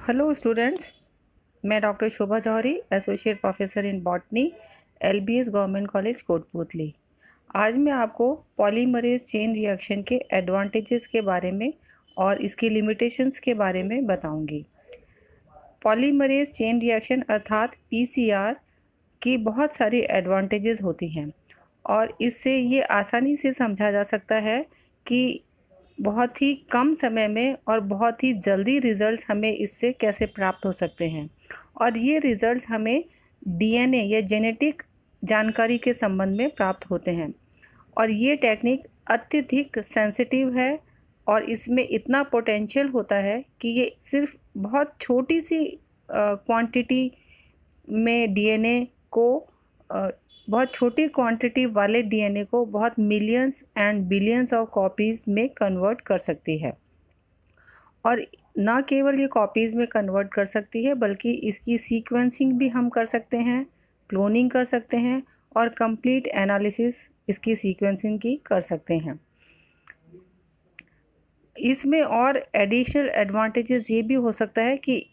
Hello students, मैं doctor Shobha Jauhari, associate professor in botany, LBS government college Kotputli. आज मैं आपको पॉलीमरेज चेन रिएक्शन के एडवांटेजेस के बारे में और इसकी लिमिटेशंस के बारे में बताऊंगी। पॉलीमरेज चेन रिएक्शन अर्थात पीसीआर की बहुत सारी एडवांटेजेस होती हैं और इससे ये आसानी से समझा जा सकता है कि बहुत ही कम समय में और बहुत ही जल्दी रिजल्ट्स हमें इससे कैसे प्राप्त हो सकते हैं। और ये रिजल्ट्स हमें डीएनए या जेनेटिक जानकारी के संबंध में प्राप्त होते हैं। और ये टेक्निक अत्यधिक सेंसिटिव है और इसमें इतना पोटेंशियल होता है कि ये सिर्फ बहुत छोटी सी क्वांटिटी में डीएनए को बहुत छोटी क्वांटिटी वाले डीएनए को बहुत millions and billions of copies में कन्वर्ट कर सकती है। और ना केवल ये कॉपीज़ में कन्वर्ट कर सकती है बल्कि इसकी सीक्वेंसिंग भी हम कर सकते हैं, क्लोनिंग कर सकते हैं और कंप्लीट एनालिसिस इसकी सीक्वेंसिंग की कर सकते हैं। इसमें और एडिशनल एडवांटेजेस ये भी हो सकता है कि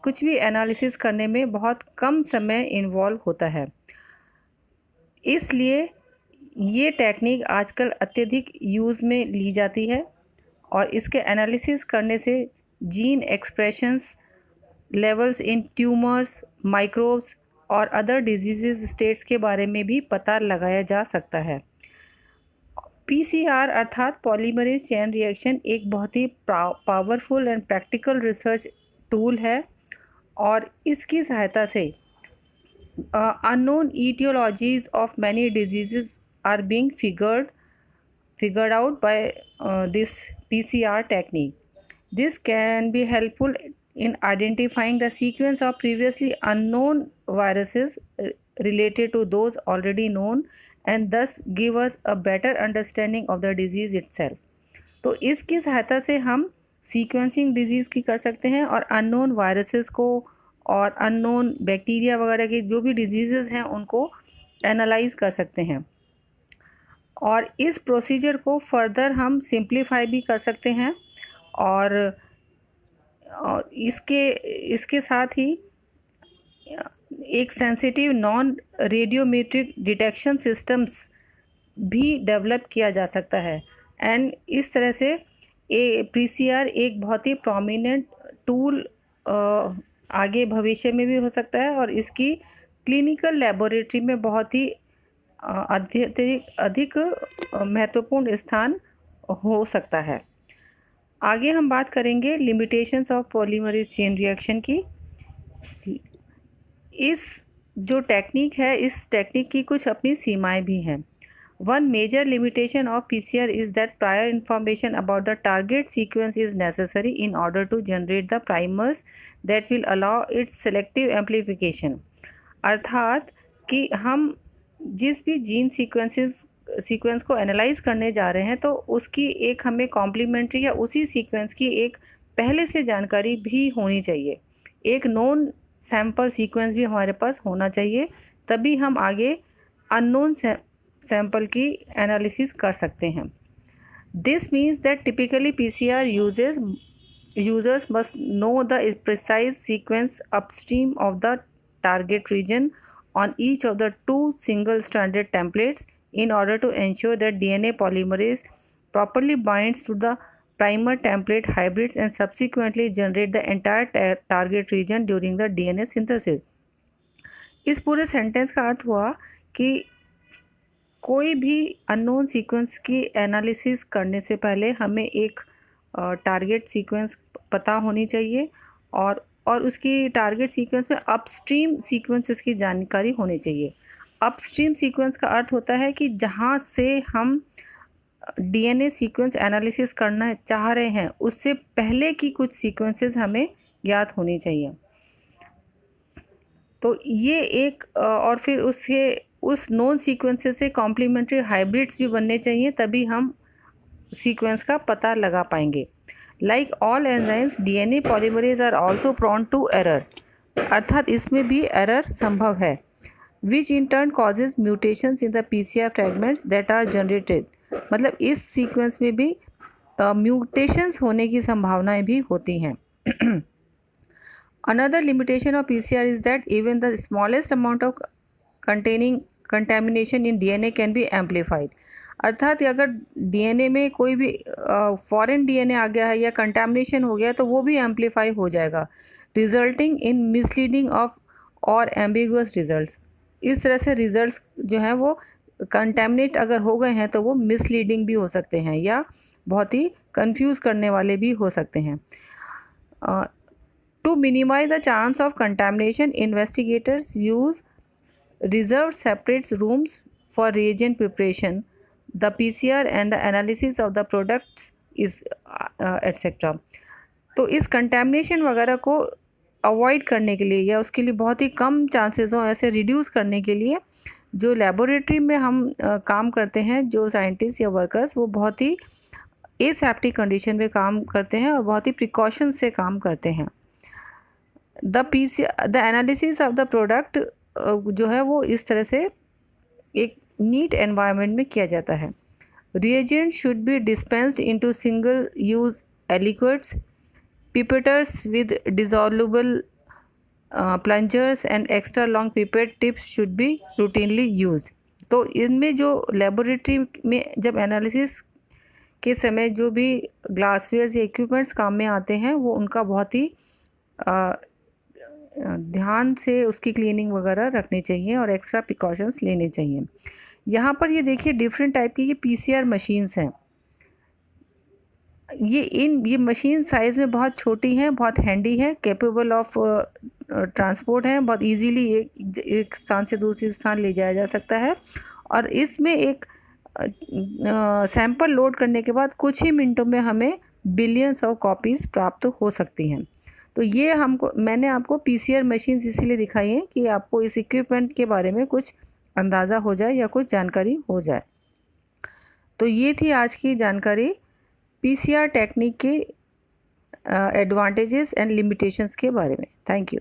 कुछ भी एनालिसिस करने में बहुत कम समय इन्वॉल्व होता है। इसलिए ये टेक्निक आजकल अत्यधिक यूज़ में ली जाती है और इसके एनालिसिस करने से gene expressions levels in tumours, microbes और अदर डिजीज़ स्टेट्स के बारे में भी पता लगाया जा सकता है। पीसीआर अर्थात पॉलीमरेज चेन रिएक्शन एक बहुत ही powerful and practical research tool है और इसकी सहायता से unknown etiologies of many diseases are being figured out by this PCR technique. This can be helpful in identifying the sequence of previously unknown viruses related to those already known and thus give us a better understanding of the disease itself. तो इसकी सहायता से हम sequencing disease की कर सकते हैं और अननोन वायरसेस को और अननोन बैक्टीरिया वगैरह के जो भी डिजीज़ हैं उनको एनालाइज कर सकते हैं। और इस प्रोसीजर को फर्दर हम सिंप्लीफाई भी कर सकते हैं और इसके साथ ही एक sensitive non radiometric detection systems भी डेवलप किया जा सकता है। एंड इस तरह से पीसीआर एक बहुत ही प्रोमिनेंट टूल आगे भविष्य में भी हो सकता है और इसकी क्लिनिकल लेबोरेटरी में बहुत ही अधिक महत्वपूर्ण स्थान हो सकता है। आगे हम बात करेंगे limitations of polymerase chain reaction की। इस जो टेक्निक है, इस टेक्निक की कुछ अपनी सीमाएं भी हैं। One major limitation of PCR is that prior information about the target sequence is necessary in order to generate the primers that will allow its selective amplification. अर्थात कि हम जिस भी जीन सीक्वेंस को एनालाइज करने जा रहे हैं तो उसकी एक हमें कॉम्प्लीमेंट्री या उसी सीक्वेंस की एक पहले से जानकारी भी होनी चाहिए। एक नोन सैम्पल सीक्वेंस भी हमारे पास होना चाहिए, तभी हम आगे अननोन सैंपल की एनालिसिस कर सकते हैं। This means that typically PCR users must know the precise sequence upstream of the target region on each of the two single stranded templates in order to ensure that DNA polymerase properly binds to the primer template hybrids and subsequently generate the entire target region during the DNA synthesis. इस पूरे sentence का अर्थ हुआ कि कोई भी unknown sequence की analysis करने से पहले हमें एक टारगेट सीक्वेंस पता होनी चाहिए और उसकी टारगेट सीक्वेंस में अपस्ट्रीम सीक्वेंसेस की जानकारी होनी चाहिए। अपस्ट्रीम सीक्वेंस का अर्थ होता है कि जहाँ से हम डीएनए सीक्वेंस एनालिसिस करना चाह रहे हैं उससे पहले की कुछ सीक्वेंसेस हमें ज्ञात होनी चाहिए। तो ये एक और फिर उस नोन सीक्वेंसेस से कॉम्प्लीमेंट्री हाइब्रिड्स भी बनने चाहिए, तभी हम सीक्वेंस का पता लगा पाएंगे। Like all enzymes DNA polymerase are also prone to error, अर्थात इसमें भी एरर संभव है, which in turn causes mutations in the PCR fragments that are generated. मतलब इस सीक्वेंस में भी म्यूटेशंस होने की संभावनाएं भी होती हैं। Another limitation of PCR is that even the smallest amount of containing contamination in DNA can be amplified. अर्थात अगर DNA में कोई भी फॉरेन DNA आ गया है या कंटामिनेशन हो गया है तो वो भी एम्पलीफाई हो जाएगा, रिजल्टिंग इन मिसलीडिंग ऑफ और एम्बिगुअस रिजल्ट्स। इस तरह से रिजल्ट्स जो हैं वो कंटेमिनेट अगर हो गए हैं तो वो मिसलीडिंग भी हो सकते हैं या बहुत ही कंफ्यूज करने वाले भी हो सकते हैं। To minimize the chance of contamination, investigators use reserved separate rooms for reagent preparation, the PCR and the analysis of the products is etc. तो इस कंटेमिनेशन वगैरह को अवॉइड करने के लिए या उसके लिए बहुत ही कम चांसेस हो ऐसे रिड्यूस करने के लिए जो लेबोरेटरी में हम काम करते हैं, जो साइंटिस्ट या वर्कर्स, वो बहुत ही एसेप्टिक कंडीशन में काम करते हैं और बहुत ही प्रिकॉशन से काम करते हैं। The analysis of the product जो है वो इस तरह से एक नीट एनवायरनमेंट में किया जाता है। Reagent should be dispensed into single use liquids, pipettors with dissolvable plungers and extra long pipette tips should be routinely use. तो इनमें जो लेबोरेटरी में जब एनालिसिस के समय जो भी ग्लासवेयर्स या इक्विपमेंट्स काम में आते हैं वो उनका बहुत ही ध्यान से उसकी क्लीनिंग वगैरह रखनी चाहिए और एक्स्ट्रा प्रिकॉशंस लेने चाहिए। यहाँ पर ये देखिए डिफरेंट टाइप की ये PCR मशीन्स हैं। ये मशीन साइज़ में बहुत छोटी हैं, बहुत हैंडी है, कैपेबल ऑफ ट्रांसपोर्ट हैं, बहुत इजीली एक स्थान से दूसरे स्थान ले जाया जा सकता है और इसमें एक सैंपल लोड करने के बाद कुछ ही मिनटों में हमें बिलियंस ऑफ कॉपीज़ प्राप्त हो सकती हैं। तो ये मैंने आपको PCR मशीन्स इसीलिए दिखाई हैं कि आपको इस इक्विपमेंट के बारे में कुछ अंदाज़ा हो जाए या कुछ जानकारी हो जाए। तो ये थी आज की जानकारी PCR टेक्निक के एडवांटेजेस एंड लिमिटेशंस के बारे में। Thank you.